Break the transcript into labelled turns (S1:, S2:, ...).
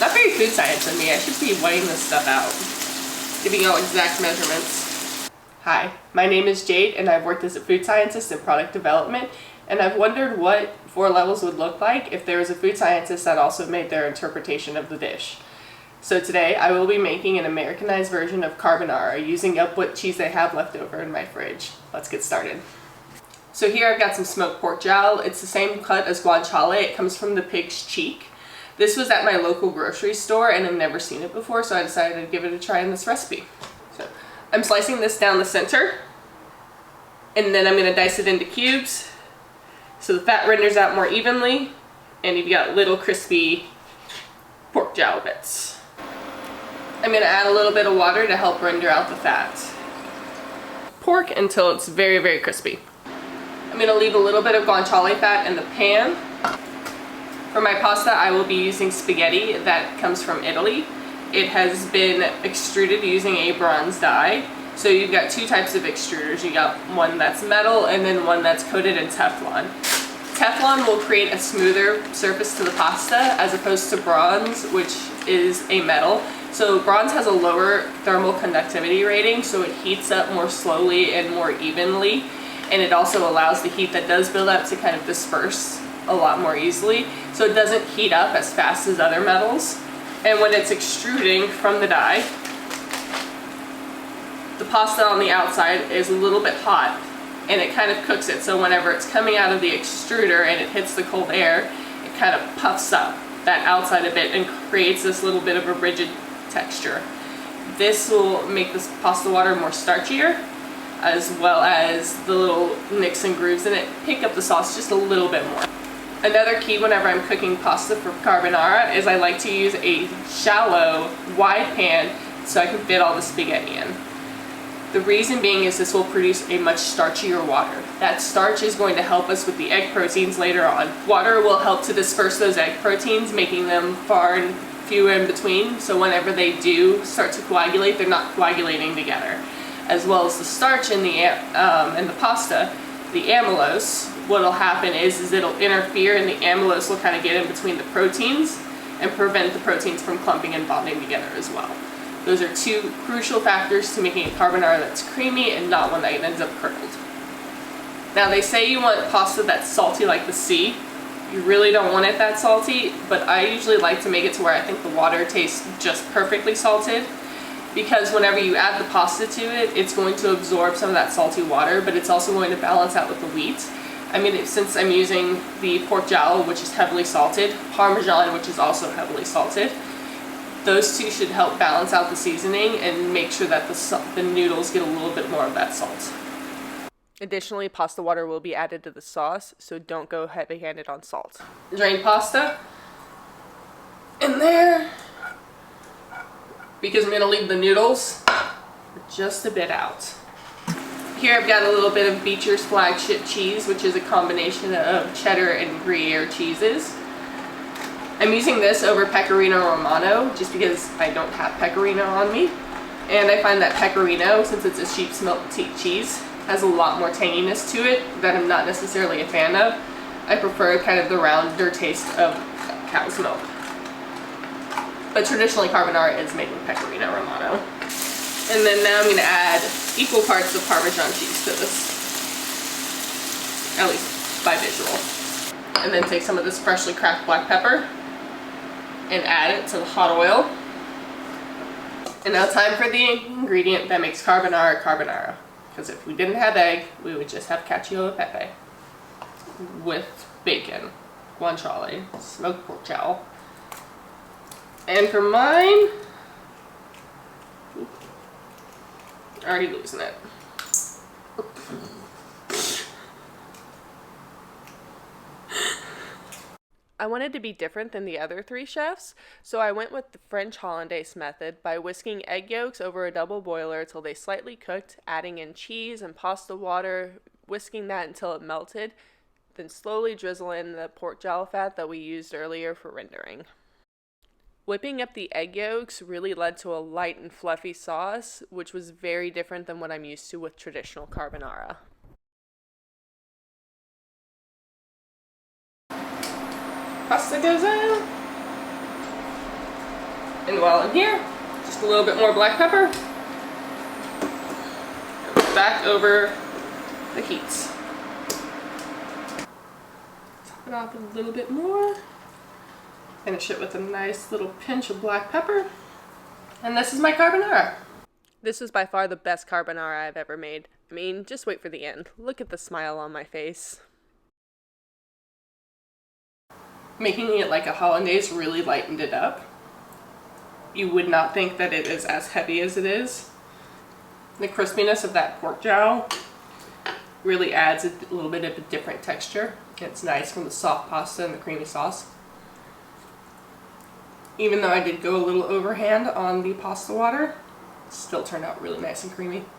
S1: Not very food science in me. I should be weighing this stuff out, giving out exact measurements. Hi, my name is Jade and I've worked as a food scientist in product development, and I've wondered what 4 levels would look like if there was a food scientist that also made their interpretation of the dish. So today I will be making an Americanized version of carbonara using up what cheese I have left over in my fridge. Let's get started. So here I've got some smoked pork jowl. It's the same cut as guanciale. It comes from the pig's cheek. This was at my local grocery store and I've never seen it before, so I decided to give it a try in this recipe. So I'm slicing this down the center, and then I'm going to dice it into cubes so the fat renders out more evenly and you've got little crispy pork jowl bits. I'm going to add a little bit of water to help render out the fat. Pork until it's very, very crispy. I'm going to leave a little bit of guanciale fat in the pan. For my pasta, I will be using spaghetti that comes from Italy. It has been extruded using a bronze die. So you've got 2 types of extruders. You got one that's metal and then one that's coated in Teflon. Teflon will create a smoother surface to the pasta as opposed to bronze, which is a metal. So bronze has a lower thermal conductivity rating, so it heats up more slowly and more evenly. And it also allows the heat that does build up to kind of disperse a lot more easily, so it doesn't heat up as fast as other metals. And when it's extruding from the die, the pasta on the outside is a little bit hot and it kind of cooks it, so whenever it's coming out of the extruder and it hits the cold air, it kind of puffs up that outside a bit and creates this little bit of a rigid texture. This will make this pasta water more starchier, as well as the little nicks and grooves in it pick up the sauce just a little bit more. Another key whenever I'm cooking pasta for carbonara is I like to use a shallow, wide pan so I can fit all the spaghetti in. The reason being is this will produce a much starchier water. That starch is going to help us with the egg proteins later on. Water will help to disperse those egg proteins, making them far and few in between, so whenever they do start to coagulate, they're not coagulating together. As well as the starch in the pasta, the amylose, what'll happen is it'll interfere and the amylose will kind of get in between the proteins and prevent the proteins from clumping and bonding together as well. Those are 2 crucial factors to making a carbonara that's creamy and not one that ends up curdled. Now they say you want pasta that's salty like the sea. You really don't want it that salty, but I usually like to make it to where I think the water tastes just perfectly salted, because whenever you add the pasta to it, it's going to absorb some of that salty water, but it's also going to balance out with the wheat. I mean, since I'm using the pork jowl, which is heavily salted, parmesan, which is also heavily salted, those 2 should help balance out the seasoning and make sure that the noodles get a little bit more of that salt. Additionally, pasta water will be added to the sauce, so don't go heavy-handed on salt. Drain pasta in there, because I'm going to leave the noodles just a bit out. Here I've got a little bit of Beecher's flagship cheese, which is a combination of cheddar and Gruyere cheeses. I'm using this over Pecorino Romano just because I don't have Pecorino on me. And I find that Pecorino, since it's a sheep's milk cheese, has a lot more tanginess to it that I'm not necessarily a fan of. I prefer kind of the rounder taste of cow's milk. But traditionally carbonara is made with Pecorino Romano. And then now I'm going to add equal parts of Parmesan cheese to this, at least by visual. And then take some of this freshly cracked black pepper and add it to the hot oil. And now time for the ingredient that makes carbonara carbonara. Because if we didn't have egg, we would just have cacio e pepe with bacon, guanciale, smoked pork jowl. And for mine, already losing it. I wanted to be different than the other 3 chefs, so I went with the French hollandaise method by whisking egg yolks over a double boiler till they slightly cooked, adding in cheese and pasta water, whisking that until it melted, then slowly drizzle in the pork jowl fat that we used earlier for rendering. Whipping up the egg yolks really led to a light and fluffy sauce, which was very different than what I'm used to with traditional carbonara. Pasta goes in. And while I'm here, just a little bit more black pepper. Back over the heat. Top it off a little bit more. Finish it with a nice little pinch of black pepper. And this is my carbonara. This is by far the best carbonara I've ever made. I mean, just wait for the end. Look at the smile on my face. Making it like a hollandaise really lightened it up. You would not think that it is as heavy as it is. The crispiness of that pork jowl really adds a little bit of a different texture. It's nice from the soft pasta and the creamy sauce. Even though I did go a little overhand on the pasta water, it still turned out really nice and creamy.